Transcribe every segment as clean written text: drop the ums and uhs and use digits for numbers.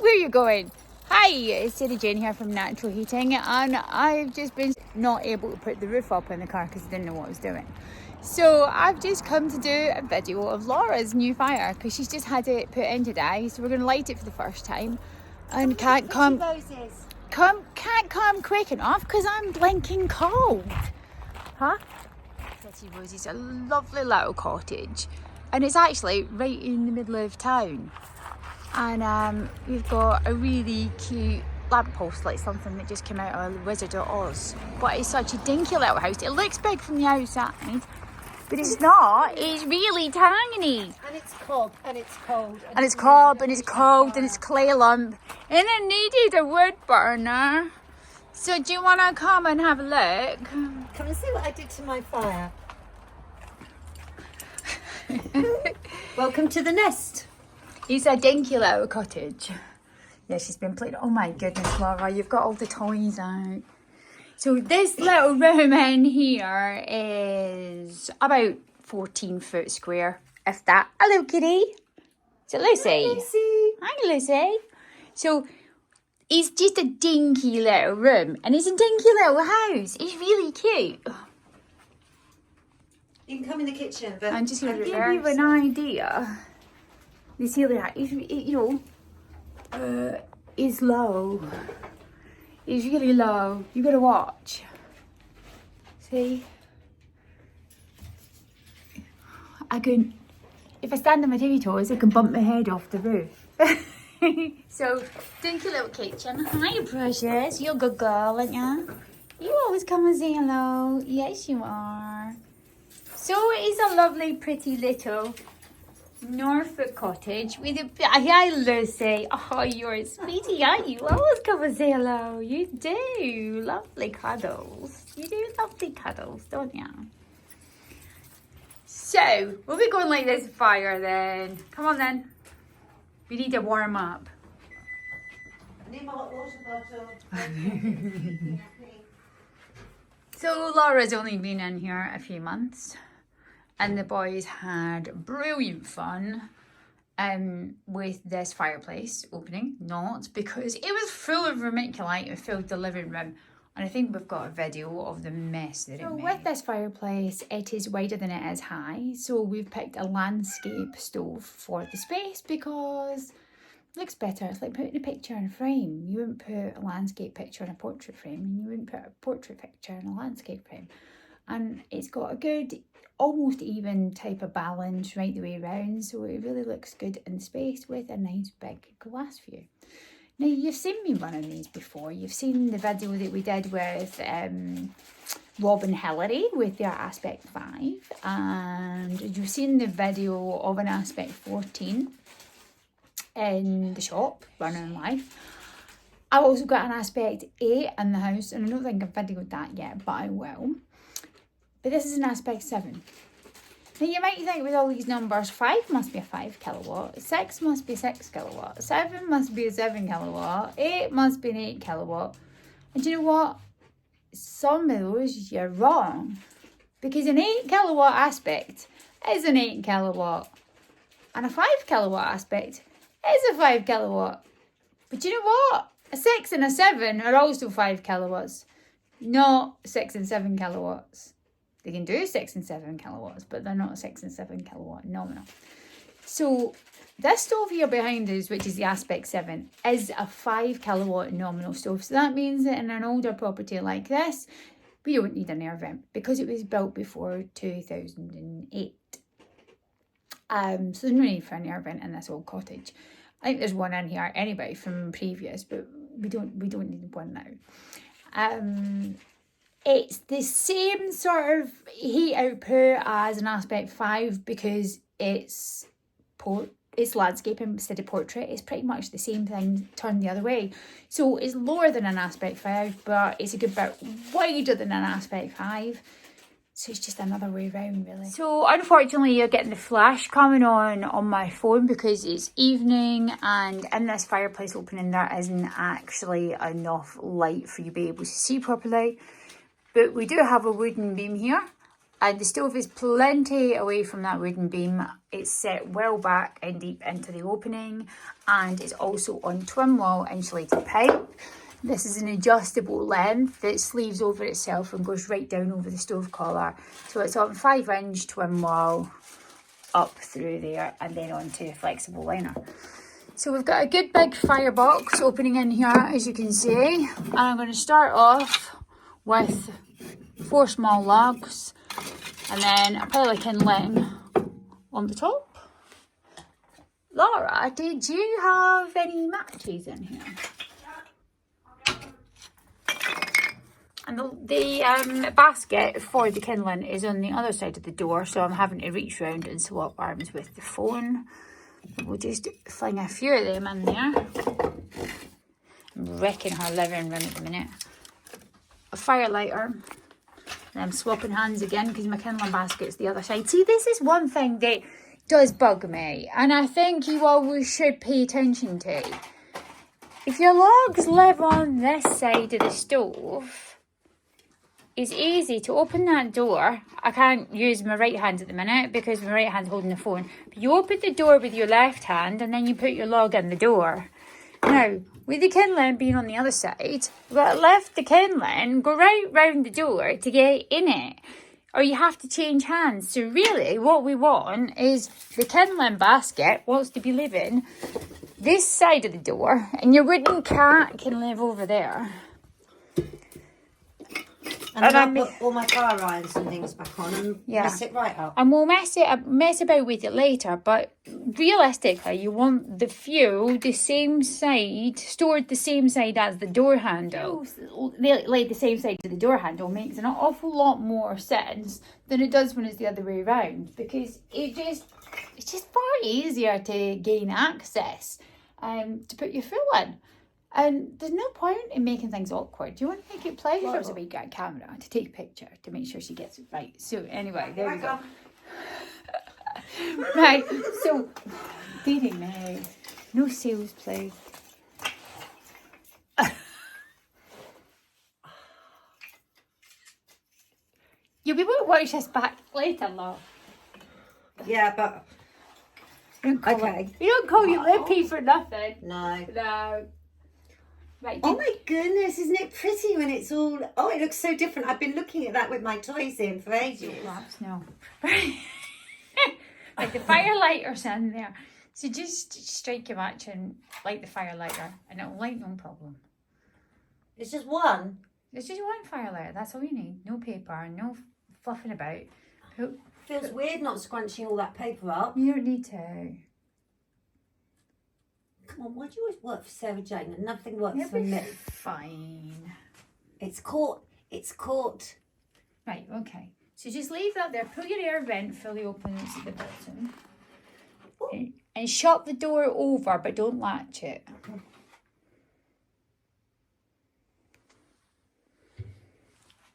where you're going. Hi, it's Sarah Jane here from Natural Heating, and I've just been not able to put the roof up in the car because I didn't know what I was doing. So I've just come to do a video of Laura's new fire because she's just had it put in today. So we're going to light it for the first time, and can't come quick enough because I'm blinking cold. Huh? Pretty Rosie's a lovely little cottage, and it's actually right in the middle of town. And we've got a really cute lamppost, like something that just came out of The Wizard of Oz. But it's such a dinky little house. It looks big from the outside, but it's not. It's really tiny. And it's cob, and it's cold. And it's cob, and it's cold, and it's clay lump. And it needed a wood burner. So do you want to come and have a look? Come and see what I did to my fire. Welcome to the nest. It's a dinky little cottage. Yeah, she's been playing. Oh my goodness, Laura, you've got all the toys out. So this little room in here is about 14 foot square, if that. Hello, kitty. Is it Lucy? Hi, Lucy. Hi, Lucy. So it's just a dinky little room, and it's a dinky little house. It's really cute. You can come in the kitchen, but I'm just going to give you an idea. The ceiling height is, is low. It's really low. You got to watch. See? If I stand on my tippy toes, I can bump my head off the roof. So, dinky little kitchen. Hi, precious. You're a good girl, aren't you? You always come and say hello. Yes, you are. So, it is a lovely, pretty little Norfolk cottage with a... Hi, Lucy. Oh, you're a sweetie, aren't you? Always come and say hello. You do. Lovely cuddles. You do lovely cuddles, don't you? So, we'll be going like this fire then. Come on then. We need to warm up. I need my hot water bottle. So, Laura's only been in here a few months. And the boys had brilliant fun with this fireplace opening. Not because it was full of vermiculite and filled the living room. And I think we've got a video of the mess that it made. With this fireplace, it is wider than it is high. So we've picked a landscape stove for the space because it looks better. It's like putting a picture in a frame. You wouldn't put a landscape picture in a portrait frame, and you wouldn't put a portrait picture in a landscape frame. And it's got a good, almost even type of balance right the way around, so it really looks good in space with a nice big glass view. Now, you've seen me running these before. You've seen the video that we did with Rob and Hillary with their Aspect 5, and you've seen the video of an Aspect 14 in the shop running live. I've also got an Aspect 8 in the house, and I don't think I've videoed that yet, but I will. But this is an Aspect 7. Now you might think with all these numbers, 5 must be a 5 kilowatt, 6 must be 6 kilowatt, 7 must be a 7 kilowatt, 8 must be an 8 kilowatt. And do you know what? Some of those you're wrong. Because an 8 kilowatt Aspect is an 8 kilowatt. And a 5 kilowatt Aspect is a 5 kilowatt. But you know what? A 6 and a 7 are also 5 kilowatts. Not 6 and 7 kilowatts. They can do 6 and 7 kilowatts, but they're not 6 and 7 kilowatt nominal. So this stove here behind us, which is the Aspect 7, is a 5 kilowatt nominal stove. So that means that in an older property like this, we don't need an air vent because it was built before 2008. So there's no need for an air vent in this old cottage. I think there's one in here anyway from previous, but we don't need one now. It's the same sort of heat output as an Aspect 5 because it's landscape instead of portrait. It's pretty much the same thing turned the other way. So it's lower than an Aspect 5, but it's a good bit wider than an Aspect 5. So it's just another way around, really. So unfortunately, you're getting the flash coming on my phone because it's evening, and in this fireplace opening, there isn't actually enough light for you to be able to see properly. But we do have a wooden beam here, And the stove is plenty away from that wooden beam. It's set well back and deep into the opening, and it's also on twin wall insulated pipe. This is an adjustable length that sleeves over itself and goes right down over the stove collar. So it's on 5-inch twin wall up through there and then onto a flexible liner. So we've got a good big firebox opening in here, as you can see. And I'm going to start off with 4 small logs and then a pile of kindling on the top. Laura, did you have any matches in here? And the basket for the kindling is on the other side of the door, so I'm having to reach round and swap arms with the phone. We'll just fling a few of them in there. I'm wrecking her living room at the minute. A fire lighter. And I'm swapping hands again because my kindling basket's the other side. See, this is one thing that does bug me, and I think you always should pay attention to. If your logs live on this side of the stove, it's easy to open that door. I can't use my right hand at the minute because my right hand's holding the phone. But you open the door with your left hand and then you put your log in the door. Now, with the kindling being on the other side, we've got to lift the kindling, go right round the door to get in it. Or you have to change hands. So really, what we want is the kindling basket wants to be living this side of the door, and your wooden cat can live over there. And then I put all my fire irons and things back on and mess it right up. And we'll mess about with it later, but realistically, you want the fuel the same side, stored the same side as the door handle. Like the same side to the door handle makes an awful lot more sense than it does when it's the other way around, because it's just far easier to gain access to put your fuel in. And there's no point in making things awkward. You want to make it pleasurable. There's a wee camera to take a picture to make sure she gets it right. So anyway, there we go. Right, so dearie me, no sales please. You'll be able to watch this back later, love. Yeah, but you don't call you lippy for nothing. No. Right, oh my goodness, isn't it pretty when it's all... Oh, it looks so different. I've been looking at that with my toys in for ages. Perhaps no. Like the fire lighter's in there. So just strike your match and light the fire lighter and it'll light no problem. It's just one? It's just one fire lighter. That's all you need. No paper, no fluffing about. Feels weird not scrunching all that paper up. You don't need to. Come on, why do you always work for Sarah Jane and nothing works for me? Fine. It's caught. Right, okay. So just leave that there. Pull your air vent fully open at the bottom. And shut the door over, but don't latch it.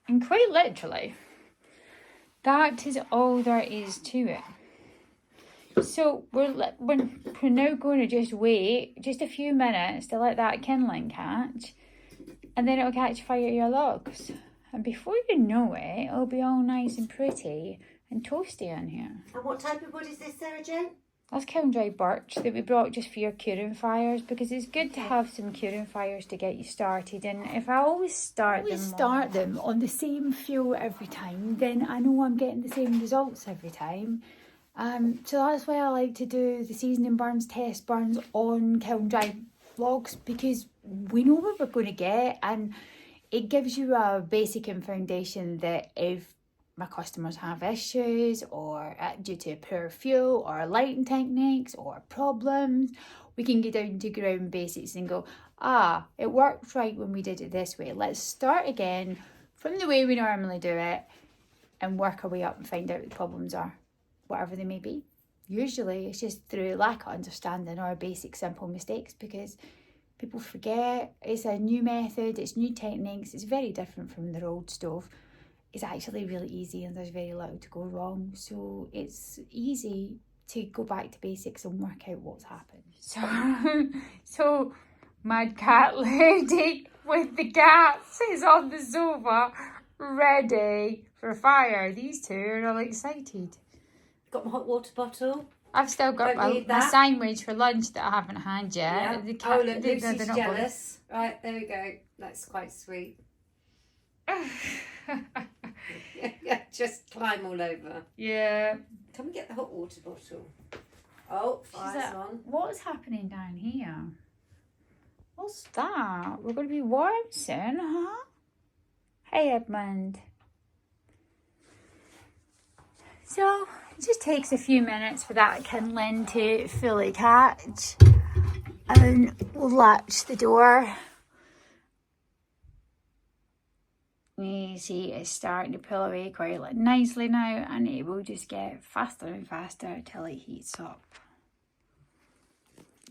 And quite literally, that is all there is to it. So we're now going to just wait just a few minutes to let that kindling catch, and then it'll catch fire to your logs. And before you know it, it'll be all nice and pretty and toasty in here. And what type of wood is this, Sarah Jane? That's kiln dry birch that we brought just for your curing fires, because it's good to have some curing fires to get you started. And if I always start them on the same fuel every time, then I know I'm getting the same results every time. So that's why I like to do the seasoning burns, test burns on kiln dry logs, because we know what we're going to get, and it gives you a basic and foundation that if my customers have issues or due to poor fuel or lighting techniques or problems, we can get down to ground basics and go, it worked right when we did it this way. Let's start again from the way we normally do it and work our way up and find out what the problems are, whatever they may be. Usually it's just through lack of understanding or basic simple mistakes, because people forget it's a new method, it's new techniques, it's very different from their old stove. It's actually really easy and there's very little to go wrong. So it's easy to go back to basics and work out what's happened. So Mad Cat Lady with the cats is on the sofa ready for a fire. These two are all excited. Got my hot water bottle. I've still got my sandwich for lunch that I haven't had yet. Yeah. Oh, look, Lucy's jealous. Right, there we go. That's quite sweet. Yeah, just climb all over. Yeah. Can we get the hot water bottle? Oh, fire's on. What's happening down here? What's that? We're going to be warm soon, huh? Hey, Edmund. So, it just takes a few minutes for that kindling to fully catch. And we'll latch the door. You see it's starting to pull away quite nicely now, and it will just get faster and faster till it heats up.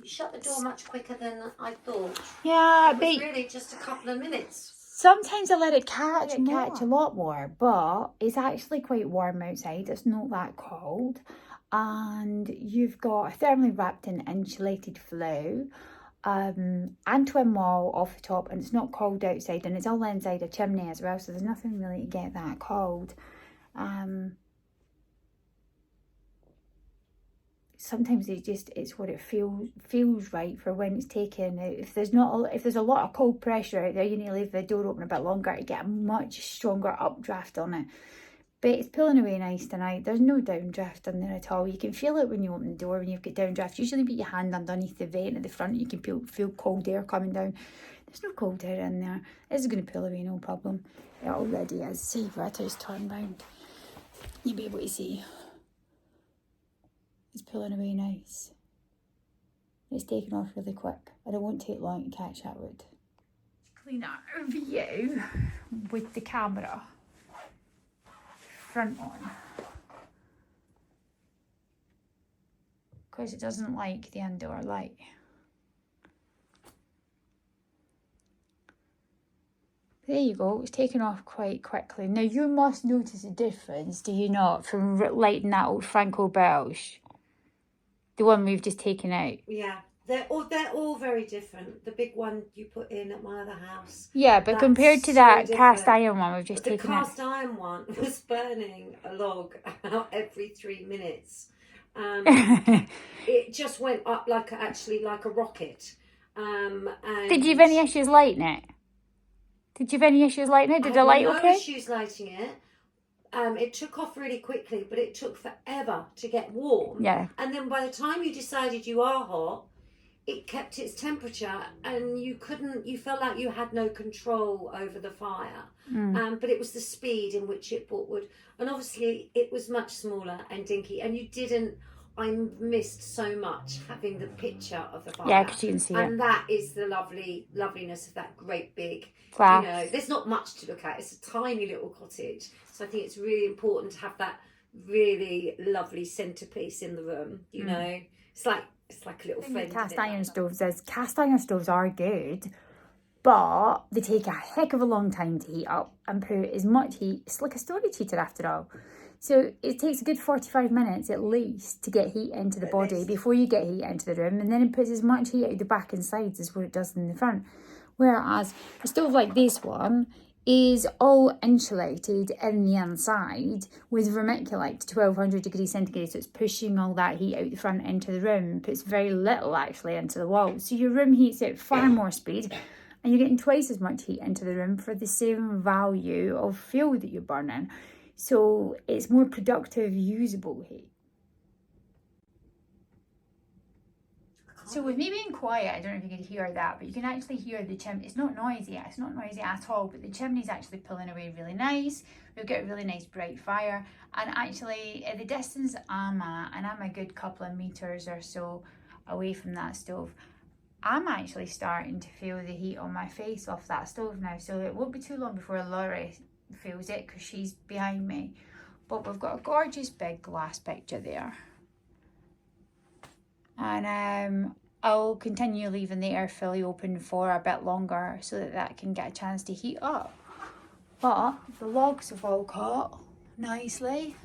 You shut the door much quicker than I thought. Yeah, it was really just a couple of minutes. Sometimes I let it catch a lot more, but it's actually quite warm outside. It's not that cold, and you've got a thermally wrapped and insulated flue. And twin wall off the top, and it's not cold outside, and it's all inside a chimney as well, so there's nothing really to get that cold. Sometimes it's what it feels right for when it's taken. If there's a lot of cold pressure out there, you need to leave the door open a bit longer to get a much stronger updraft on it. But it's pulling away nice tonight. There's no downdraft in there at all. You can feel it when you open the door, when you've got downdraft. Usually put your hand underneath the vent at the front. You can feel cold air coming down. There's no cold air in there. This is going to pull away, no problem. It already is. See if I just turn round. You'll be able to see. It's pulling away nice. It's taking off really quick. And it won't take long to catch that wood. Clean our view with the camera. Front on, because it doesn't like the indoor light. There you go, it's taken off quite quickly. Now you must notice a difference, do you not, from lighting that old Franco Belge, the one we've just taken out? Yeah. They're all very different. The big one you put in at my other house. Yeah, but compared to that cast iron one we've just taken out. The cast iron one was burning a log about every 3 minutes. It just went up like a rocket. And did you have any issues lighting it? Did the light okay? No issues lighting it. It took off really quickly, but it took forever to get warm. Yeah. And then by the time you decided you are hot, it kept its temperature, and you felt like you had no control over the fire. But it was the speed in which it brought wood, and obviously it was much smaller and dinky, and I missed so much having the picture of the fire. Yeah, because you can see it. And that is the loveliness of that great big glass. You know, there's not much to look at. It's a tiny little cottage, so I think it's really important to have that really lovely centerpiece in the room. You know, it's like a little friend. Cast iron stoves are good, but they take a heck of a long time to heat up and put as much heat. It's like a storage heater after all. So it takes a good 45 minutes at least to get heat into the body before you get heat into the room, and then it puts as much heat out the back and sides as what it does in the front. Whereas a stove like this one is all insulated in the inside with vermiculite to 1200 degrees centigrade, so it's pushing all that heat out the front into the room, puts very little actually into the walls, so your room heats at far more speed, and you're getting twice as much heat into the room for the same value of fuel that you're burning. So it's more productive, usable heat. So with me being quiet, I don't know if you can hear that, but you can actually hear the chimney. It's not noisy at all, but the chimney's actually pulling away really nice. We've got a really nice bright fire, and actually at the distance I'm at, and I'm a good couple of meters or so away from that stove, I'm actually starting to feel the heat on my face off that stove now, so it won't be too long before Laurie feels it because she's behind me. But we've got a gorgeous big glass picture there. And I'll continue leaving the air fully open for a bit longer so that can get a chance to heat up. But the logs have all caught nicely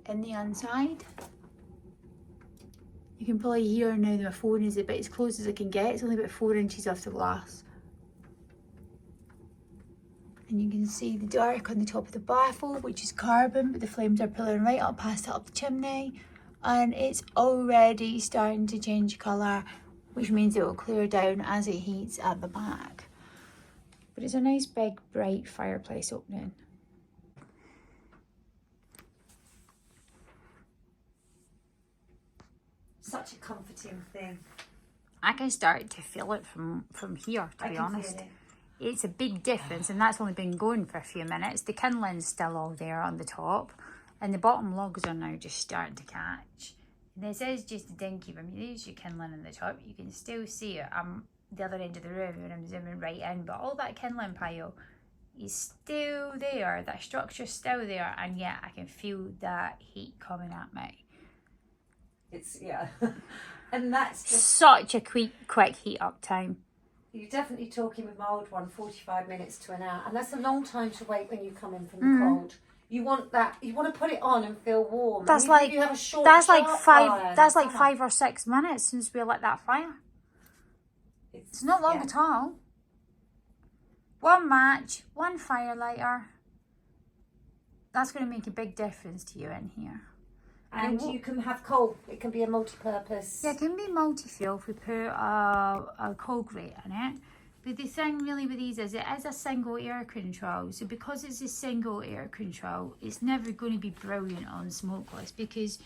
in the inside. You can probably hear now that my phone is about as close as I can get. It's only about 4 inches off the glass. And you can see the dark on the top of the baffle, which is carbon, but the flames are pulling right up past it up the chimney. And it's already starting to change colour, which means it will clear down as it heats at the back. But it's a nice big bright fireplace opening. Such a comforting thing. I can start to feel it from here, to be honest. It's a big difference, and that's only been going for a few minutes. The kindling's still all there on the top, and the bottom logs are now just starting to catch. This is just a dinky room. There's your kindling on the top. You can still see it. I'm the other end of the room and I'm zooming right in, but all that kindling pile is still there. That structure's still there, and yet I can feel that heat coming at me. It's, yeah. And that's just... Such a quick heat up time. You're definitely talking with my old one, 45 minutes to an hour. And that's a long time to wait when you come in from the cold. You want that, you want to put it on and feel warm. That's and like, you have a short, that's like fire. that's like 5 or 6 minutes since we lit that fire. It's not long at all. One match, one fire lighter. That's going to make a big difference to you in here. And you can have coal. It can be a multi-purpose. Yeah, it can be multi-fuel if we put a coal grate in it. But the thing really with these is it is a single air control. So because it's a single air control, it's never going to be brilliant on smokeless because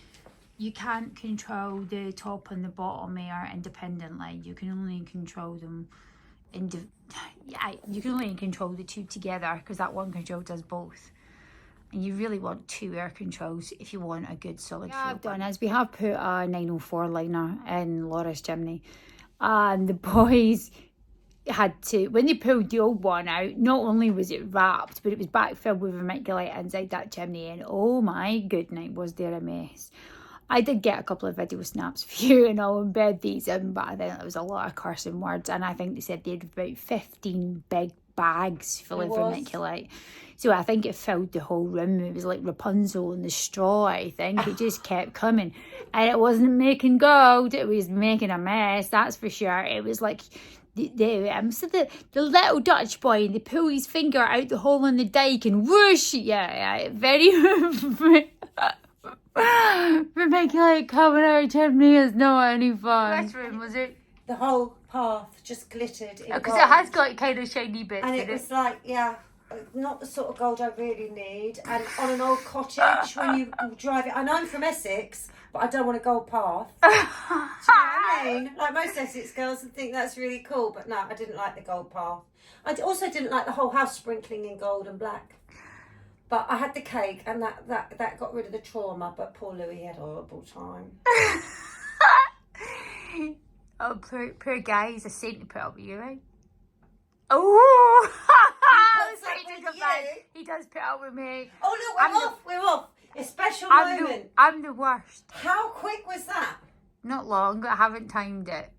you can't control the top and the bottom air independently. You can only control them you can only control the two together because that one control does both. And you really want 2 air controls if you want a good solid fuel. What I've done is we have put a 904 liner in Laura's chimney, and the boys had to, when they pulled the old one out, not only was it wrapped, but it was backfilled with vermiculite inside that chimney, and oh my goodness, was there a mess. I did get a couple of video snaps for you and I'll embed these in, but I think there was a lot of cursing words, and I think they said they had about 15 big bags full of vermiculite. So I think it filled the whole room. It was like Rapunzel in the straw, I think. It just kept coming. And it wasn't making gold, it was making a mess, that's for sure. It was like the little Dutch boy, and they pull his finger out the hole in the dike and whoosh, very vermiculite coming out of chimney is not any fun. Which room was it? The whole path just glittered in because gold. it has got kind of shiny bits and in it was like, not the sort of gold I really need. And on an old cottage, when you drive it, and I'm from Essex, but I don't want a gold path. Do you know what I mean? Like most Essex girls would think that's really cool, but no, I didn't like the gold path. I also didn't like the whole house sprinkling in gold and black. But I had the cake, and that got rid of the trauma, but poor Louis had a horrible time. Oh, poor guy, he's a saint to put up with you, right? Oh! He does put up with me. Oh, look, we're off. A special moment. I'm the worst. How quick was that? Not long, but I haven't timed it.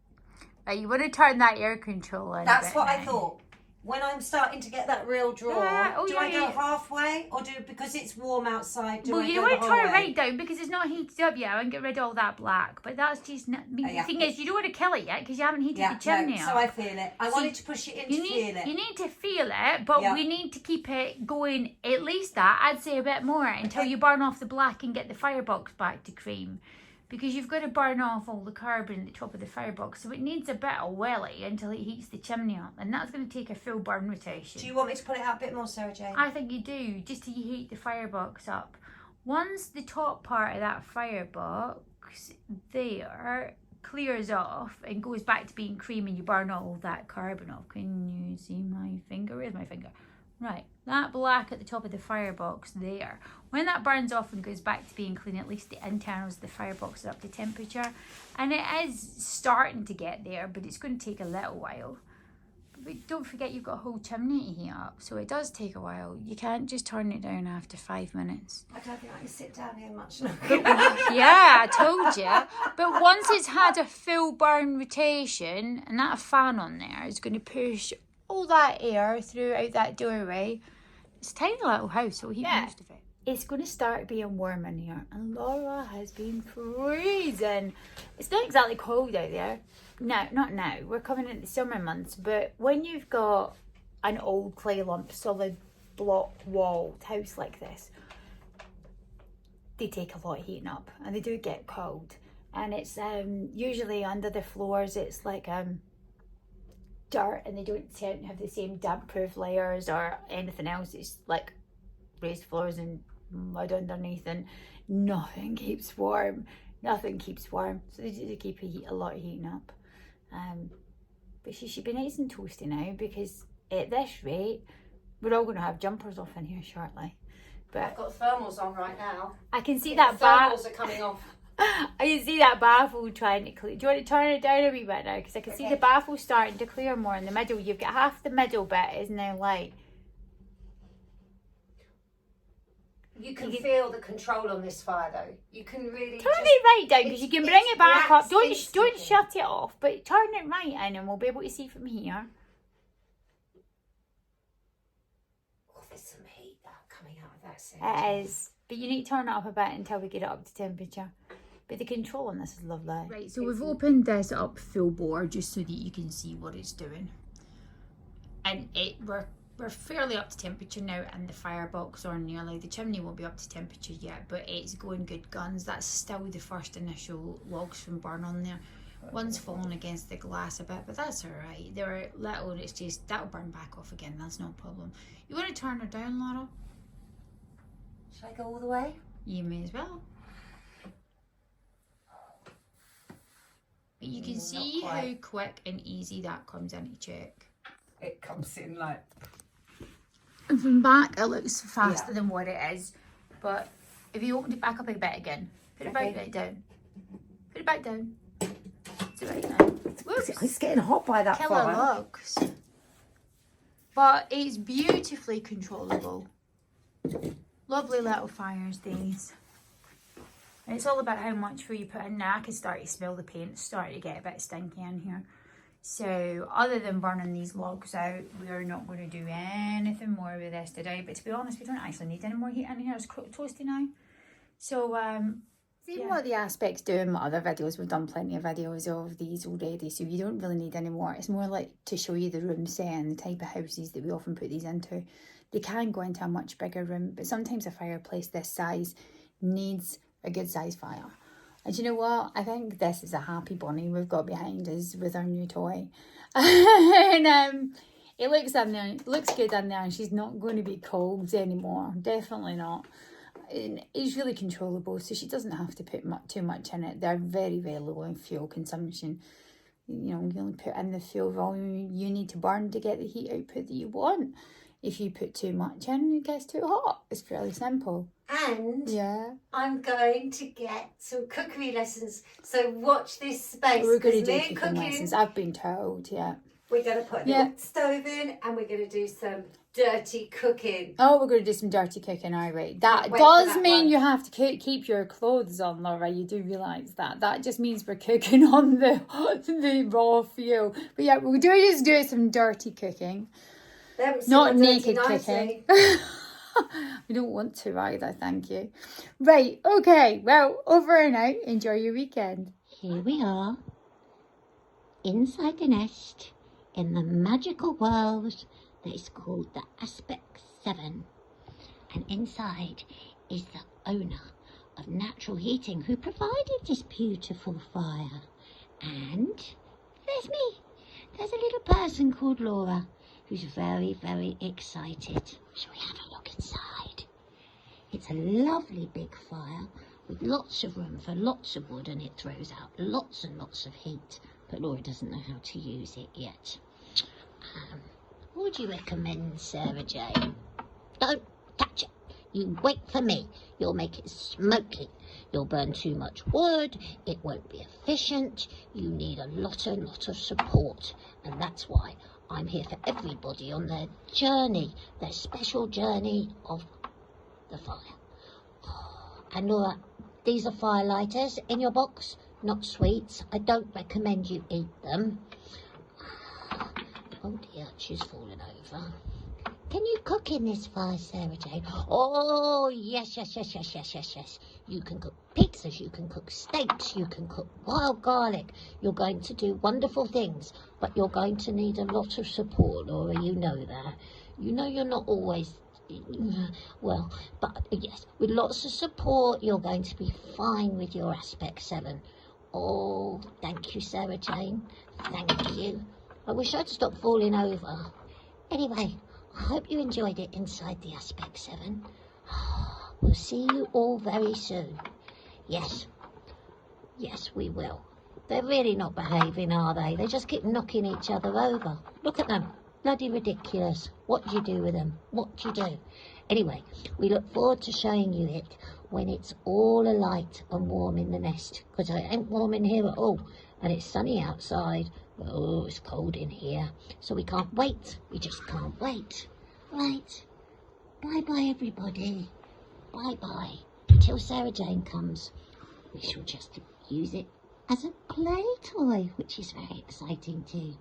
Right, you want to turn that air control in. That's what I thought. When I'm starting to get that real draw, do I go halfway, or because it's warm outside, you want to turn it right down because it's not heated up yet and get rid of all that black. But that's just not... The thing is, you don't want to kill it yet because you haven't heated the chimney up. So I feel it. I wanted to push it in to feel it. You need to feel it, but we need to keep it going at least that, I'd say a bit more, until you burn off the black and get the firebox back to cream. Because you've got to burn off all the carbon at the top of the firebox. So it needs a bit of welly until it heats the chimney up. And that's going to take a full burn rotation. Do you want me to put it out a bit more, Sarah Jane? I think you do, just to heat the firebox up. Once the top part of that firebox there clears off and goes back to being cream and you burn all that carbon off. Can you see my finger? Where's my finger? Right, that black at the top of the firebox there. When that burns off and goes back to being clean, at least the internals of the firebox are up to temperature. And it is starting to get there, but it's going to take a little while. But don't forget you've got a whole chimney to heat up, so it does take a while. You can't just turn it down after 5 minutes. I don't think I can sit down here much longer. Yeah, I told you. But once it's had a full burn rotation, and that fan on there is going to push all that air throughout that doorway. It's a tiny little house, so we'll heat most of it. It's going to start being warm in here, and Laura has been freezing. It's not exactly cold out there. No, not now. We're coming into the summer months, but when you've got an old clay lump solid block walled house like this, they take a lot of heating up, and they do get cold. And it's usually under the floors, it's like dirt, and they don't tend to have the same damp proof layers or anything else. It's like raised floors and mud underneath, and nothing keeps warm. Nothing keeps warm, so they do keep a lot of heating up. But she should be nice and toasty now, because at this rate we're all going to have jumpers off in here shortly. But I've got thermals on right now. I can see The that thermals are coming off. I can see that baffle trying to clear. Do you want to turn it down a wee bit now? Because I can see the baffle starting to clear more in the middle. You've got half the middle bit is now light. You can feel the control on this fire though. You can really Turn it right down, because you can bring it back up. Don't instantly. shut it off, but turn it right in, and we'll be able to see from here. Oh, there's some heat coming out of that side. It is, but you need to turn it up a bit until we get it up to temperature. But the control on this is lovely. Right, so we've opened this up full bore just so that you can see what it's doing. And we're fairly up to temperature now, and the firebox or nearly. The chimney won't be up to temperature yet, but it's going good guns. That's still the first initial logs from burn on there. One's fallen against the glass a bit, but that's alright. They're little, it's just, that'll burn back off again, that's no problem. You want to turn her down, Laura? Should I go all the way? You may as well. But you can see how quick and easy that comes into check. It comes in like... And from back, it looks faster than what it is. But if you open it back up a bit again, put it back down. Put it back down. It's right now. Whoops. It's getting hot by that Killer fire. looks. But it's beautifully controllable. Lovely little fires, these. And it's all about how much food you put in. Now I can start to smell the paint. It's starting to get a bit stinky in here. So other than burning these logs out, we're not going to do anything more with this today. But to be honest, we don't actually need any more heat in here. It's toasty now. So see what the Aspects do in my other videos. We've done plenty of videos of these already, so you don't really need any more. It's more like to show you the room set and the type of houses that we often put these into. They can go into a much bigger room, but sometimes a fireplace this size needs a good size fire. And you know what? I think this is a happy bunny we've got behind us with our new toy. And it looks in there, it looks good in there, and she's not going to be cold anymore. Definitely not. And it's really controllable, so she doesn't have to put too much in it. They're very, very low in fuel consumption. You know, you only put in the fuel volume you need to burn to get the heat output that you want. If you put too much in, it gets too hot. It's fairly simple. And yeah, I'm going to get some cookery lessons. So watch this space. we're going to do cooking cooking lessons. I've been told, yeah. We're going to put a little stove in, and we're going to do some dirty cooking. Oh, we're going to do some dirty cooking, all right. That Wait does for that mean one. you have to keep your clothes on, Laura. You do realise that. That just means we're cooking on the raw fuel. But yeah, we'll just do some dirty cooking. Not naked cooking. We don't want to either, thank you. Right, okay. Well, over and out. Enjoy your weekend. Here we are, inside the nest, in the magical world that is called the Aspect 7. And inside is the owner of natural heating who provided this beautiful fire. And there's me. There's a little person called Laura who's very, very excited. Shall we have a look inside? It's a lovely big fire with lots of room for lots of wood, and it throws out lots and lots of heat. But Laura doesn't know how to use it yet. What would you recommend, Sarah Jane? Don't touch it. You wait for me. You'll make it smoky. You'll burn too much wood. It won't be efficient. You need a lot of support. And that's why I'm here for everybody on their journey, their special journey of the fire. And Laura, these are fire lighters in your box, not sweets. I don't recommend you eat them. Oh dear, she's fallen over. Can you cook in this fire, Sarah Jane? Oh, yes. You can cook pizzas, you can cook steaks, you can cook wild garlic. You're going to do wonderful things, but you're going to need a lot of support, Laura. You know that. You know you're not always Well, but yes, with lots of support, you're going to be fine with your Aspect 7. Oh, thank you, Sarah Jane. Thank you. I wish I'd stopped falling over. Anyway, I hope you enjoyed it inside the Aspect 7. We'll see you all very soon. Yes, we will. They're really not behaving, are they? They just keep knocking each other over. Look at them. Bloody ridiculous. What do you do with them? What do you do? Anyway, we look forward to showing you it when it's all alight and warm in the nest, because it ain't warm in here at all, and it's sunny outside, but oh, it's cold in here, so we can't wait. We just can't wait. Right. Bye-bye, everybody. Bye-bye. Until Sarah Jane comes, we shall just use it as a play toy, which is very exciting too.